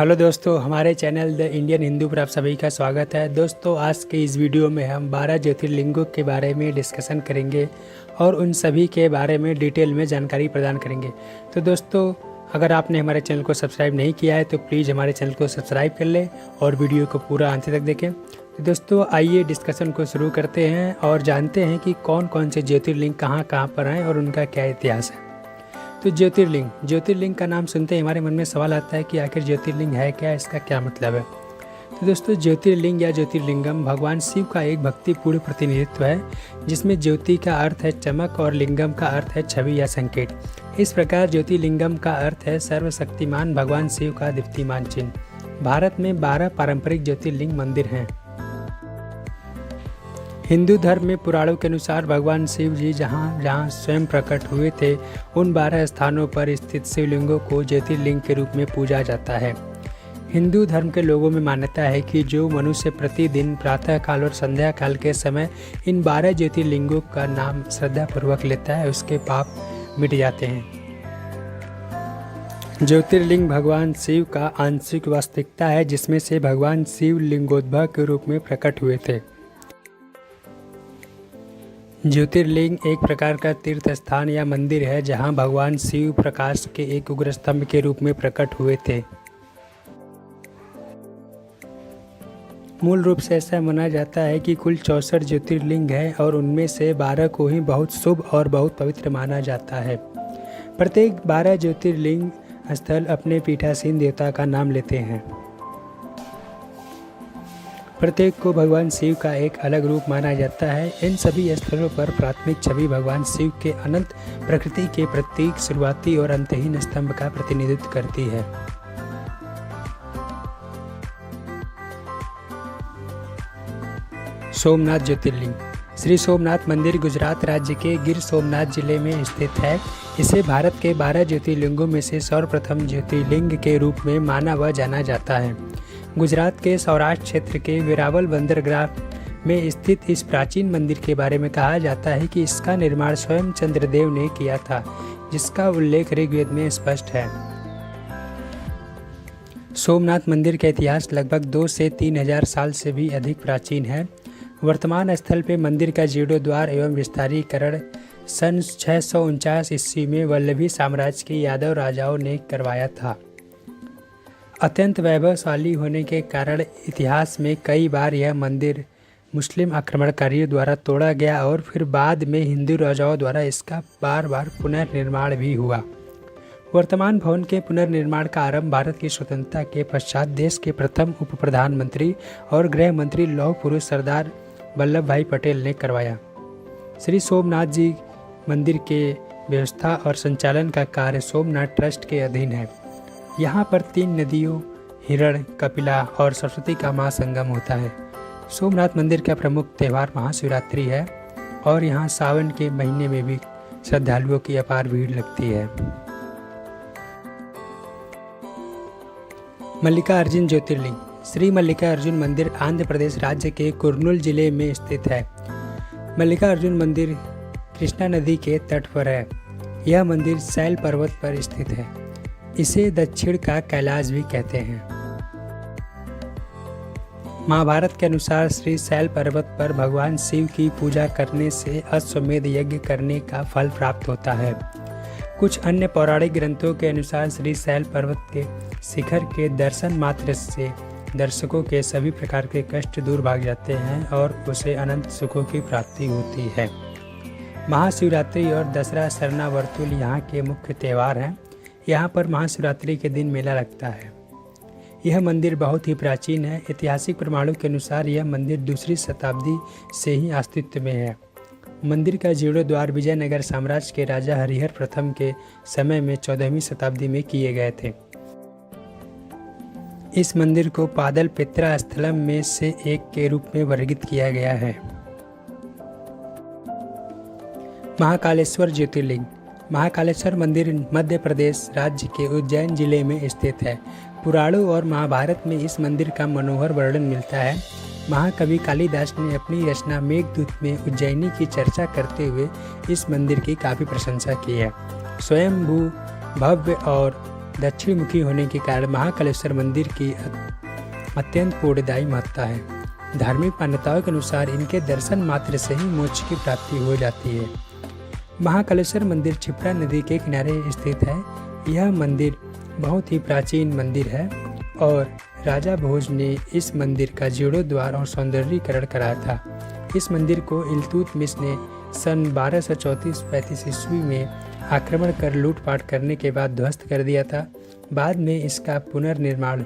Hello दोस्तों, हमारे channel the Indian Hindu पर आप सभी का स्वागत है। दोस्तों, आज के इस वीडियो में हम 12 ज्योतिर्लिंगों के बारे में डिस्कशन करेंगे और उन सभी के बारे में डिटेल में जानकारी प्रदान करेंगे। तो दोस्तों, अगर आपने हमारे चैनल को सब्सक्राइब नहीं किया है तो प्लीज़ हमारे चैनल को सब्सक्राइब कर लें और वीडियो को पूरा अंत तक देखें। तो दोस्तों, आइए डिस्कशन को शुरू करते हैं और जानते हैं कि कौन कौन से ज्योतिर्लिंग कहाँ कहाँ पर हैं और उनका क्या इतिहास है। तो ज्योतिर्लिंग का नाम सुनते ही हमारे मन में सवाल आता है कि आखिर ज्योतिर्लिंग है क्या, इसका क्या मतलब है। तो दोस्तों, ज्योतिर्लिंग या ज्योतिर्लिंगम भगवान शिव का एक भक्तिपूर्ण प्रतिनिधित्व है, जिसमें ज्योति का अर्थ है चमक और लिंगम का अर्थ है छवि या संकेत। इस प्रकार ज्योतिर्लिंगम का अर्थ है सर्वशक्तिमान भगवान शिव का दीप्तिमान चिन्ह। भारत में 12 पारंपरिक ज्योतिर्लिंग मंदिर हैं। हिंदू धर्म में पुराणों के अनुसार भगवान शिव जी जहाँ जहाँ स्वयं प्रकट हुए थे, उन 12 स्थानों पर स्थित शिवलिंगों को ज्योतिर्लिंग के रूप में पूजा जाता है। हिंदू धर्म के लोगों में मान्यता है कि जो मनुष्य प्रतिदिन प्रातः काल और संध्या काल के समय इन 12 ज्योतिर्लिंगों का नाम श्रद्धापूर्वक लेता है, उसके पाप मिट जाते हैं। ज्योतिर्लिंग भगवान शिव का आंशिक वास्तविकता है, जिसमें से भगवान शिव लिंगोद्भव के रूप में प्रकट हुए थे। ज्योतिर्लिंग एक प्रकार का तीर्थ स्थान या मंदिर है जहां भगवान शिव प्रकाश के एक उग्र स्तंभ के रूप में प्रकट हुए थे। मूल रूप से ऐसा माना जाता है कि कुल 64 ज्योतिर्लिंग हैं और उनमें से 12 को ही बहुत शुभ और बहुत पवित्र माना जाता है। प्रत्येक 12 ज्योतिर्लिंग स्थल अपने पीठासीन देवता का नाम लेते हैं। प्रत्येक को भगवान शिव का एक अलग रूप माना जाता है। इन सभी स्थलों पर प्राथमिक छवि भगवान शिव के अनंत प्रकृति के प्रतीक शुरुआती और अंतहीन स्तंभ का प्रतिनिधित्व करती है। सोमनाथ ज्योतिर्लिंग। श्री सोमनाथ मंदिर गुजरात राज्य के गिर सोमनाथ जिले में स्थित है। इसे भारत के 12 ज्योतिर्लिंगों में से सर्वप्रथम ज्योतिर्लिंग के रूप में माना व जाना जाता है। गुजरात के सौराष्ट्र क्षेत्र के वेरावल बंदरगाह में स्थित इस प्राचीन मंदिर के बारे में कहा जाता है कि इसका निर्माण स्वयं चंद्रदेव ने किया था, जिसका उल्लेख ऋग्वेद में स्पष्ट है। सोमनाथ मंदिर का इतिहास लगभग 2 से 3 हजार साल से भी अधिक प्राचीन है। वर्तमान स्थल पे मंदिर का जीर्णोद्धार एवं विस्तारीकरण सन 649 ईस्वी में वल्लभी साम्राज्य के यादव राजाओं ने करवाया था। अत्यंत वैभवशाली होने के कारण इतिहास में कई बार यह मंदिर मुस्लिम आक्रमणकारियों द्वारा तोड़ा गया और फिर बाद में हिंदू राजाओं द्वारा इसका बार बार पुनर्निर्माण भी हुआ। वर्तमान भवन के पुनर्निर्माण का आरंभ भारत की स्वतंत्रता के पश्चात देश के प्रथम उप प्रधानमंत्री और गृह मंत्री लौह पुरुष सरदार वल्लभ भाई पटेल ने करवाया। श्री सोमनाथ जी मंदिर के व्यवस्था और संचालन का कार्य सोमनाथ ट्रस्ट के अधीन है। यहाँ पर 3 नदियों हिरण, कपिला और सरस्वती का महासंगम होता है। सोमनाथ मंदिर का प्रमुख त्यौहार महाशिवरात्रि है और यहाँ सावन के महीने में भी श्रद्धालुओं की अपार भीड़ लगती है। मल्लिकार्जुन ज्योतिर्लिंग। श्री मल्लिकार्जुन मंदिर आंध्र प्रदेश राज्य के कुर्नूल जिले में स्थित है। मल्लिकार्जुन मंदिर कृष्णा नदी के तट पर है। यह मंदिर शैल पर्वत पर स्थित है। इसे दक्षिण का कैलाश भी कहते हैं। महाभारत के अनुसार श्री शैल पर्वत पर भगवान शिव की पूजा करने से अश्वमेध यज्ञ करने का फल प्राप्त होता है। कुछ अन्य पौराणिक ग्रंथों के अनुसार श्री शैल पर्वत के शिखर के दर्शन मात्र से दर्शकों के सभी प्रकार के कष्ट दूर भाग जाते हैं और उसे अनंत सुखों की प्राप्ति होती है। महाशिवरात्रि और दसरा शरणावर्तुल यहाँ के मुख्य त्यौहार हैं। यहाँ पर महाशिवरात्रि के दिन मेला लगता है। यह मंदिर बहुत ही प्राचीन है। ऐतिहासिक प्रमाणों के अनुसार यह मंदिर 2री शताब्दी से ही अस्तित्व में है। मंदिर का जीर्णोद्धार विजयनगर साम्राज्य के राजा हरिहर प्रथम के समय में 14वीं शताब्दी में किए गए थे। इस मंदिर को पादल पित्रा स्थलम में से एक के रूप में वर्गीकृत किया गया है। महाकालेश्वर ज्योतिर्लिंग। महाकालेश्वर मंदिर मध्य प्रदेश राज्य के उज्जैन जिले में स्थित है। पुराणों और महाभारत में इस मंदिर का मनोहर वर्णन मिलता है। महाकवि कालिदास ने अपनी रचना मेघदूत में उज्जैनी की चर्चा करते हुए इस मंदिर की काफ़ी प्रशंसा की है। स्वयंभू, भव्य और दक्षिण मुखी होने के कारण महाकालेश्वर मंदिर की अत्यंत पुण्यदायी महत्ता है। धार्मिक मान्यताओं के अनुसार इनके दर्शन मात्र से ही मोक्ष की प्राप्ति हो जाती है। महाकालेश्वर मंदिर क्षिप्रा नदी के किनारे स्थित है। यह मंदिर बहुत ही प्राचीन मंदिर है और राजा भोज ने इस मंदिर का जीर्णोद्धार और सौंदर्यीकरण कराया था। इस मंदिर को इल्तुतमिश ने सन 1234-35 ईस्वी में आक्रमण कर लूटपाट करने के बाद ध्वस्त कर दिया था। बाद में इसका पुनर्निर्माण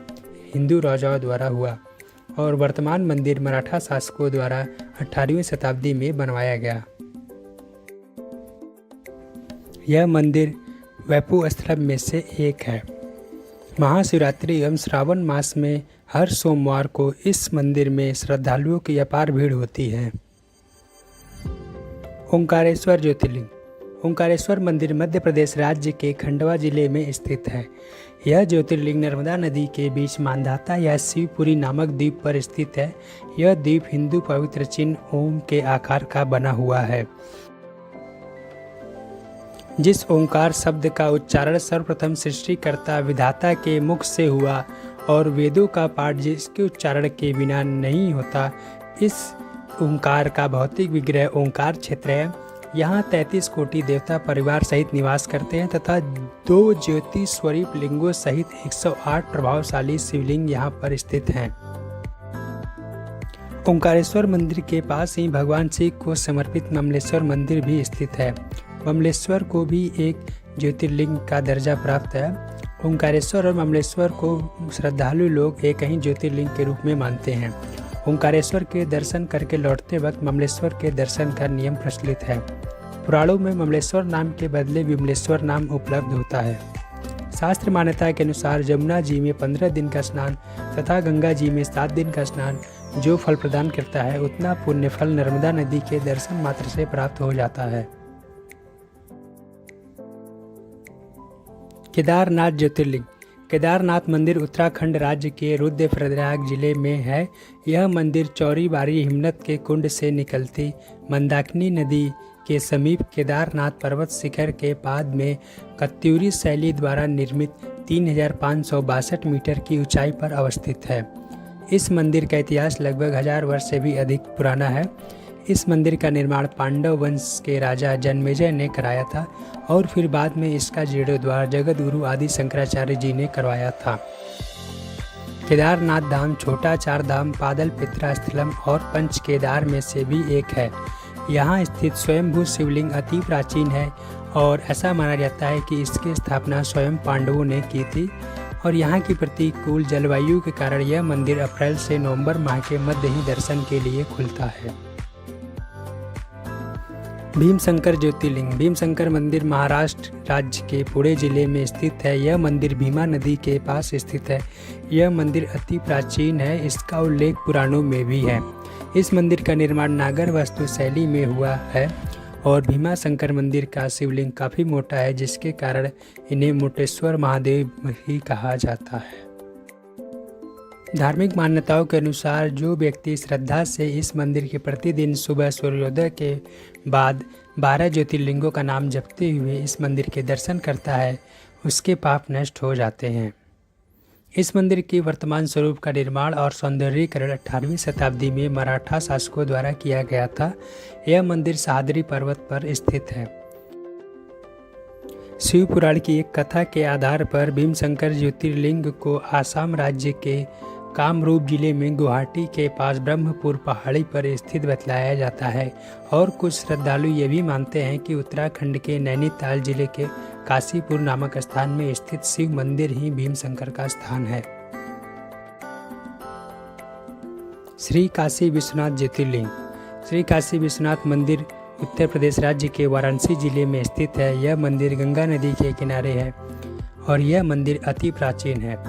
हिंदू राजाओं द्वारा हुआ और वर्तमान मंदिर मराठा शासकों द्वारा 18वीं शताब्दी में बनवाया गया। यह मंदिर वैभव स्थल में से एक है। महाशिवरात्रि एवं श्रावण मास में हर सोमवार को इस मंदिर में श्रद्धालुओं की अपार भीड़ होती है। ओंकारेश्वर ज्योतिर्लिंग। ओंकारेश्वर मंदिर मध्य प्रदेश राज्य के खंडवा जिले में स्थित है। यह ज्योतिर्लिंग नर्मदा नदी के बीच मांधाता या शिवपुरी नामक द्वीप पर स्थित है। यह द्वीप हिंदू पवित्र चिन्ह ओम के आकार का बना हुआ है। जिस ओंकार शब्द का उच्चारण सर्वप्रथम सृष्टिकर्ता विधाता के मुख से हुआ और वेदों का पाठ जिसके उच्चारण के बिना नहीं होता, इस ओंकार का भौतिक विग्रह ओंकार क्षेत्र है। यहाँ 33 कोटि देवता परिवार सहित निवास करते हैं तथा 2 ज्योति स्वरूप लिंगों सहित 108 प्रभावशाली शिवलिंग यहाँ पर स्थित हैं। ओंकारेश्वर मंदिर के पास ही भगवान शिव को समर्पित ममलेश्वर मंदिर भी स्थित है। ममलेश्वर को भी एक ज्योतिर्लिंग का दर्जा प्राप्त है। ओंकारेश्वर और ममलेश्वर को श्रद्धालु लोग एक ही ज्योतिर्लिंग के रूप में मानते हैं। ओंकारेश्वर के दर्शन करके लौटते वक्त ममलेश्वर के दर्शन का नियम प्रचलित है। पुराणों में ममलेश्वर नाम के बदले विमलेश्वर नाम उपलब्ध होता है। शास्त्र मान्यता के अनुसार जमुना जी में 15 दिन का स्नान तथा गंगा जी में 7 दिन का स्नान जो फल प्रदान करता है, उतना पुण्य फल नर्मदा नदी के दर्शन मात्र से प्राप्त हो जाता है। केदारनाथ ज्योतिर्लिंग। केदारनाथ मंदिर उत्तराखंड राज्य के रुद्रप्रयाग जिले में है। यह मंदिर चौरी बारी हिमनद के कुंड से निकलती मंदाकिनी नदी के समीप केदारनाथ पर्वत शिखर के पाद में कत्यूरी शैली द्वारा निर्मित 3562 मीटर की ऊंचाई पर अवस्थित है। इस मंदिर का इतिहास लगभग 1000 वर्ष से भी अधिक पुराना है। इस मंदिर का निर्माण पांडव वंश के राजा जन्मेजय ने कराया था और फिर बाद में इसका जीर्णोद्धार जगत गुरु आदि शंकराचार्य जी ने करवाया था। केदारनाथ धाम छोटा चार धाम पादल पित्रा स्थलम और पंच केदार में से भी एक है। यहाँ स्थित स्वयंभू शिवलिंग अति प्राचीन है और ऐसा माना जाता है कि इसकी स्थापना स्वयं पांडवों ने की थी और यहाँ की प्रतिकूल जलवायु के कारण यह मंदिर अप्रैल से नवंबर माह के मध्य ही दर्शन के लिए खुलता है। भीमशंकर ज्योतिर्लिंग। भीमशंकर मंदिर महाराष्ट्र राज्य के पुणे जिले में स्थित है। यह मंदिर भीमा नदी के पास स्थित है। यह मंदिर अति प्राचीन है। इसका उल्लेख पुराणों में भी है। इस मंदिर का निर्माण नागर वास्तु शैली में हुआ है और भीमाशंकर मंदिर का शिवलिंग काफ़ी मोटा है, जिसके कारण इन्हें मोटेश्वर महादेव ही कहा जाता है। धार्मिक मान्यताओं के अनुसार जो व्यक्ति श्रद्धा से इस मंदिर के प्रतिदिन सुबह सूर्योदय के बाद 12 ज्योतिर्लिंगों का नाम जपते हुए इस मंदिर के दर्शन करता है, उसके पाप नष्ट हो जाते हैं। इस मंदिर के वर्तमान स्वरूप का निर्माण और सौंदर्यीकरण 18वीं शताब्दी में मराठा शासकों द्वारा किया गया था। यह मंदिर सह्याद्री पर्वत पर स्थित है। शिव पुराण की एक कथा के आधार पर भीमशंकर ज्योतिर्लिंग को आसाम राज्य के कामरूप जिले में गुवाहाटी के पास ब्रह्मपुर पहाड़ी पर स्थित बतलाया जाता है और कुछ श्रद्धालु ये भी मानते हैं कि उत्तराखंड के नैनीताल जिले के काशीपुर नामक स्थान में स्थित शिव मंदिर ही भीमशंकर का स्थान है। श्री काशी विश्वनाथ ज्योतिर्लिंग। श्री काशी विश्वनाथ मंदिर उत्तर प्रदेश राज्य के वाराणसी जिले में स्थित है। यह मंदिर गंगा नदी के किनारे है और यह मंदिर अति प्राचीन है।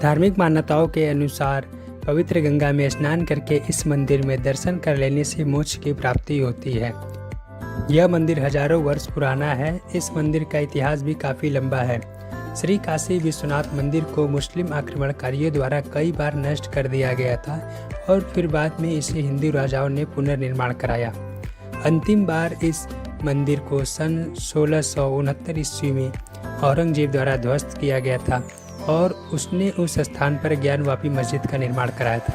धार्मिक मान्यताओं के अनुसार पवित्र गंगा में स्नान करके इस मंदिर में दर्शन कर लेने से मोक्ष की प्राप्ति होती है। यह मंदिर हजारों वर्ष पुराना है। इस मंदिर का इतिहास भी काफ़ी लंबा है। श्री काशी विश्वनाथ मंदिर को मुस्लिम आक्रमणकारियों द्वारा कई बार नष्ट कर दिया गया था और फिर बाद में इसे हिंदू राजाओं ने पुनर्निर्माण कराया। अंतिम बार इस मंदिर को सन 1669 ईस्वी में औरंगजेब द्वारा ध्वस्त किया गया था और उसने उस स्थान पर ज्ञानवापी मस्जिद का निर्माण कराया था।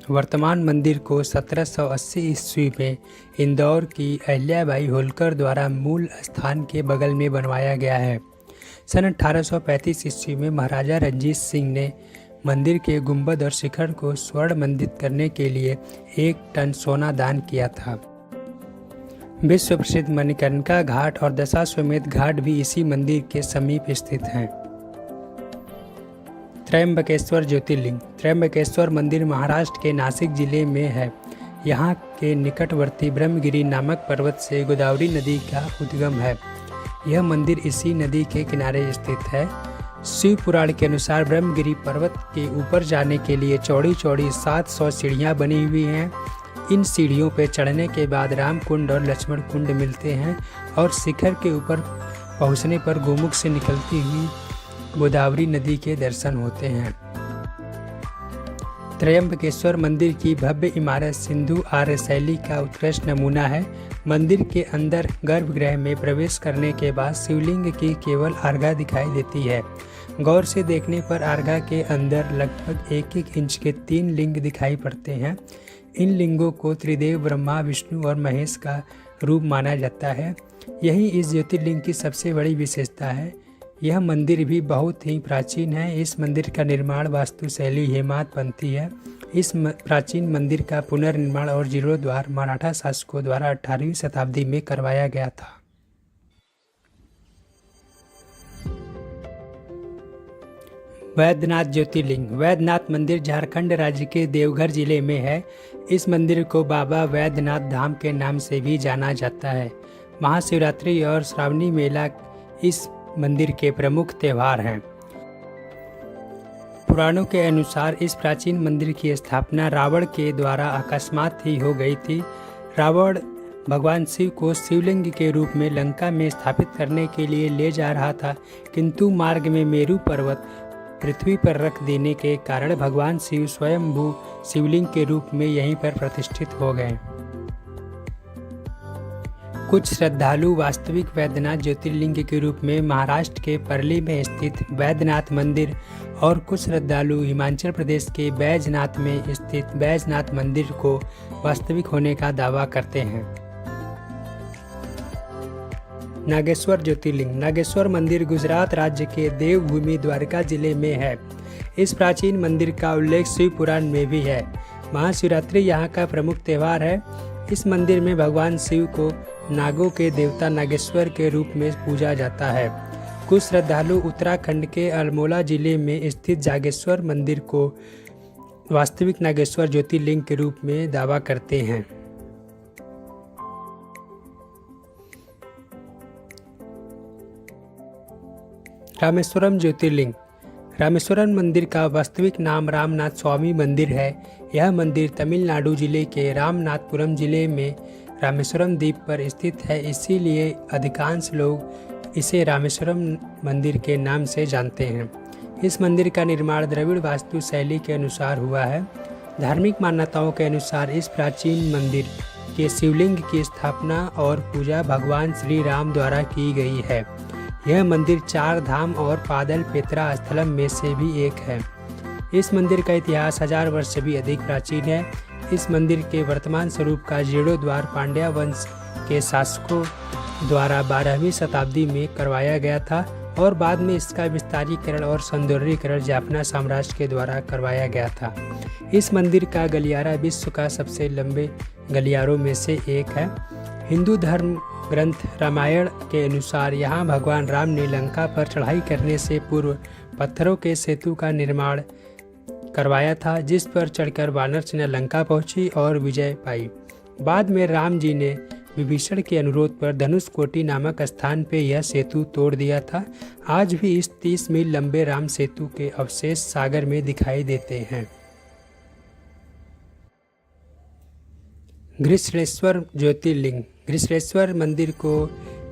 वर्तमान मंदिर को 1780 ईस्वी में इंदौर की अहिल्याबाई होलकर द्वारा मूल स्थान के बगल में बनवाया गया है। सन 1835 ईस्वी में महाराजा रंजीत सिंह ने मंदिर के गुंबद और शिखर को स्वर्ण मंडित करने के लिए 1 टन सोना दान किया था। विश्व प्रसिद्ध मणिकर्णिका घाट और दशाश्वमेध घाट भी इसी मंदिर के समीप स्थित हैं। त्र्यंबकेश्वर ज्योतिर्लिंग। त्र्यंबकेश्वर मंदिर महाराष्ट्र के नासिक जिले में है। यहाँ के निकटवर्ती ब्रह्मगिरी नामक पर्वत से गोदावरी नदी का उद्गम है। यह मंदिर इसी नदी के किनारे स्थित है। शिव पुराण के अनुसार ब्रह्मगिरी पर्वत के ऊपर जाने के लिए चौड़ी चौड़ी 700 सीढ़ियाँ बनी हुई हैं। इन सीढ़ियों पर चढ़ने के बाद राम कुंड और लक्ष्मण कुंड मिलते हैं और शिखर के ऊपर पहुँचने पर गोमुख से निकलती हुई गोदावरी नदी के दर्शन होते हैं। त्र्यंबकेश्वर मंदिर की भव्य इमारत सिंधु आर्य शैली का उत्कृष्ट नमूना है। मंदिर के अंदर गर्भगृह में प्रवेश करने के बाद शिवलिंग की केवल अर्घा दिखाई देती है। गौर से देखने पर अर्घा के अंदर लगभग 1-1 इंच के 3 लिंग दिखाई पड़ते हैं। इन लिंगों को त्रिदेव ब्रह्मा, विष्णु और महेश का रूप माना जाता है। यही इस ज्योतिर्लिंग की सबसे बड़ी विशेषता है। यह मंदिर भी बहुत ही प्राचीन है। इस मंदिर का निर्माण वास्तुशैली हेमाडपंथी है। इस प्राचीन मंदिर का पुनर्निर्माण और जीर्णोद्धार मराठा शासकों द्वारा 18वीं शताब्दी में करवाया गया था। वैद्यनाथ ज्योतिर्लिंग। वैद्यनाथ मंदिर झारखंड राज्य के देवघर जिले में है। इस मंदिर को बाबा वैद्यनाथ धाम के नाम से भी जाना जाता है। महाशिवरात्रि और श्रावणी मेला इस मंदिर के प्रमुख त्यौहार हैं। पुराणों के अनुसार इस प्राचीन मंदिर की स्थापना रावण के द्वारा अकस्मात ही हो गई थी। रावण भगवान शिव को शिवलिंग के रूप में लंका में स्थापित करने के लिए ले जा रहा था, किंतु मार्ग में मेरू पर्वत पृथ्वी पर रख देने के कारण भगवान शिव स्वयंभू शिवलिंग के रूप में यहीं पर प्रतिष्ठित हो गए। कुछ श्रद्धालु वास्तविक वैद्यनाथ ज्योतिर्लिंग के रूप में महाराष्ट्र के परली में स्थित वैद्यनाथ मंदिर और कुछ श्रद्धालु हिमाचल प्रदेश के बैजनाथ में स्थित बैजनाथ मंदिर को वास्तविक होने का दावा करते हैं। नागेश्वर ज्योतिर्लिंग। नागेश्वर मंदिर गुजरात राज्य के देवभूमि द्वारका जिले में है। इस प्राचीन मंदिर का उल्लेख शिव पुराण में भी है। महाशिवरात्रि यहाँ का प्रमुख त्यौहार है। इस मंदिर में भगवान शिव को नागों के देवता नागेश्वर के रूप में पूजा जाता है। कुछ श्रद्धालु उत्तराखंड के अल्मोड़ा जिले में स्थित जागेश्वर मंदिर को वास्तविक नागेश्वर ज्योतिर्लिंग के रूप में दावा करते हैं। रामेश्वरम ज्योतिर्लिंग। रामेश्वरम मंदिर का वास्तविक नाम रामनाथ स्वामी मंदिर है। यह मंदिर तमिलनाडु जिले के रामनाथपुरम जिले में रामेश्वरम द्वीप पर स्थित है, इसीलिए अधिकांश लोग इसे रामेश्वरम मंदिर के नाम से जानते हैं। इस मंदिर का निर्माण द्रविड़ वास्तु शैली के अनुसार हुआ है। धार्मिक मान्यताओं के अनुसार इस प्राचीन मंदिर के शिवलिंग की स्थापना और पूजा भगवान श्री राम द्वारा की गई है। यह मंदिर 4 धाम और पादल पेत्रा स्थलम में से भी एक है। इस मंदिर का इतिहास 1000 वर्ष से भी अधिक प्राचीन है। इस मंदिर के वर्तमान स्वरूप का जीर्णोद्धार पांड्या वंश के शासकों द्वारा 12वीं शताब्दी में करवाया गया था और बाद में इसका विस्तारीकरण और सौंदर्यीकरण जाफना साम्राज्य के द्वारा करवाया गया था। इस मंदिर का गलियारा विश्व का सबसे लंबे गलियारों में से एक है। हिंदू धर्म ग्रंथ रामायण के अनुसार यहाँ भगवान राम ने लंका पर चढ़ाई करने से पूर्व पत्थरों के सेतु का निर्माण करवाया था, जिस पर चढ़कर वानर सेना लंका पहुंची और विजय पाई। बाद में राम जी ने विभीषण के अनुरोध पर धनुषकोटि नामक स्थान पे यह सेतु तोड़ दिया था। आज भी इस 30 मील लंबे राम सेतु के अवशेष सागर में दिखाई देते हैं। घृष्णेश्वर ज्योतिर्लिंग। घृष्णेश्वर मंदिर को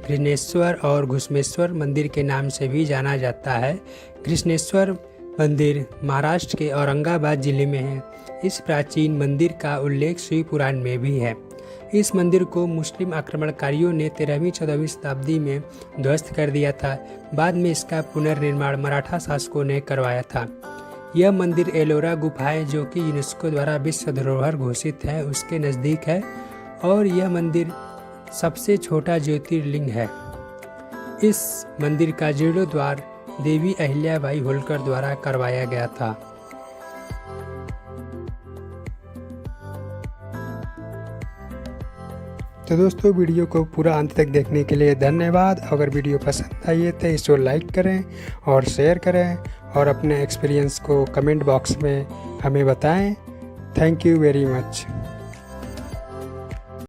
घृष्णेश्वर और घुष्मेश्वर मंदिर के नाम से भी जाना जाता है। घृष्णेश्वर मंदिर महाराष्ट्र के औरंगाबाद जिले में है। इस प्राचीन मंदिर का उल्लेख शिव पुराण में भी है। इस मंदिर को मुस्लिम आक्रमणकारियों ने 13वीं-14वीं शताब्दी में ध्वस्त कर दिया था। बाद में इसका पुनर्निर्माण मराठा शासकों ने करवाया था। यह मंदिर एलोरा गुफाएं, जो कि यूनेस्को द्वारा विश्व धरोहर घोषित है, उसके नज़दीक है और यह मंदिर सबसे छोटा ज्योतिर्लिंग है। इस मंदिर का जीर्णोद्धार देवी अहिल्याबाई होलकर द्वारा करवाया गया था। तो दोस्तों, वीडियो को पूरा अंत तक देखने के लिए धन्यवाद। अगर वीडियो पसंद आई है तो इसको लाइक करें और शेयर करें और अपने एक्सपीरियंस को कमेंट बॉक्स में हमें बताएं। Thank you very much.